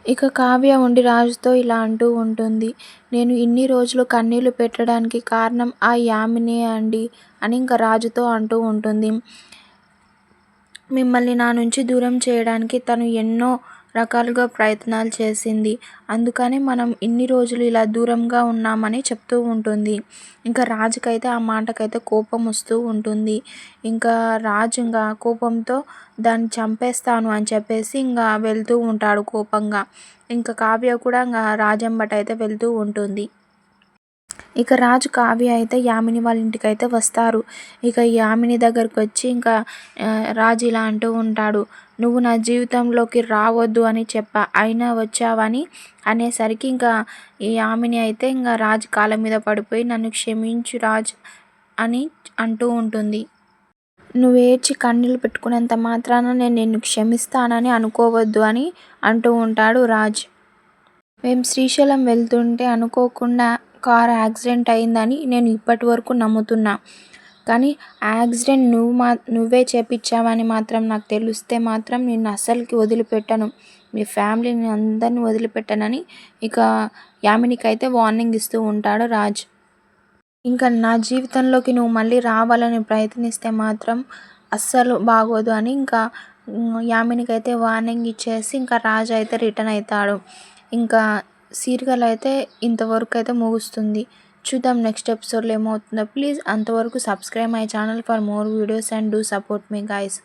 ఇక కావ్య ఉండి రాజుతో ఇలా అంటూ ఉంటుంది. నేను ఇన్ని రోజులు కన్నీళ్లు పెట్టడానికి కారణం ఆ యామినే అండి అని ఇంకా రాజుతో అంటూ ఉంటుంది. మిమ్మల్ని నా నుంచి దూరం చేయడానికి తను ఎన్నో రకాలుగా ప్రయత్నాలు చేసింది. అందుకని మనం ఇన్ని రోజులు ఇలా దూరంగా ఉన్నామని చెప్తూ ఉంటుంది. ఇంకా రాజుకైతే ఆ మాటకైతే కోపం వస్తూ ఉంటుంది. ఇంకా రాజు ఇంకా కోపంతో దాన్ని చంపేస్తాను అని చెప్పేసి ఇంకా వెళ్తూ ఉంటాడు కోపంగా. ఇంకా కావ్య కూడా ఇంకా రాజెంబట అయితే వెళ్తూ ఉంటుంది. ఇక రాజు కావ్య అయితే యామిని వాళ్ళ ఇంటికైతే వస్తారు. ఇక యామిని దగ్గరకు వచ్చి ఇంకా రాజు ఇలా అంటూ ఉంటాడు. నువ్వు నా జీవితంలోకి రావద్దు అని చెప్పా, అయినా వచ్చావని అనేసరికి ఇంకా ఈ యామిని అయితే ఇంకా రాజు కాళ్ళ మీద పడిపోయి నన్ను క్షమించు రాజు అని అంటూ ఉంటుంది. నువ్వు ఏడ్చి కన్నీళ్ళు పెట్టుకునేంత మాత్రాన నేను నిన్ను క్షమిస్తానని అనుకోవద్దు అని అంటూ ఉంటాడు రాజు. మేము శ్రీశైలం వెళ్తుంటే అనుకోకుండా కారు యాక్సిడెంట్ అయిందని నేను ఇప్పటి వరకు నమ్ముతున్నా. కానీ ఆ యాక్సిడెంట్ నువ్వే చేపించావని మాత్రం నాకు తెలిస్తే మాత్రం నిన్ను అస్సలకి వదిలిపెట్టను. మీ ఫ్యామిలీని అందరిని వదిలిపెట్టనని ఇక యామినికైతే వార్నింగ్ ఇస్తూ ఉంటాడు రాజు. ఇంకా నా జీవితంలోకి నువ్వు మళ్ళీ రావాలని ప్రయత్నిస్తే మాత్రం అస్సలు బాగోదు అని ఇంకా యామినికైతే వార్నింగ్ ఇచ్చేసి ఇంకా రాజు అయితే రిటర్న్ అవుతాడు. ఇంకా సీరియల్ అయితే ఇంతవరకు అయితే ముగుస్తుంది. చూద్దాం నెక్స్ట్ ఎపిసోడ్లో ఏమవుతుందో. ప్లీజ్ అంతవరకు subscribe my channel for more videos and do support me guys.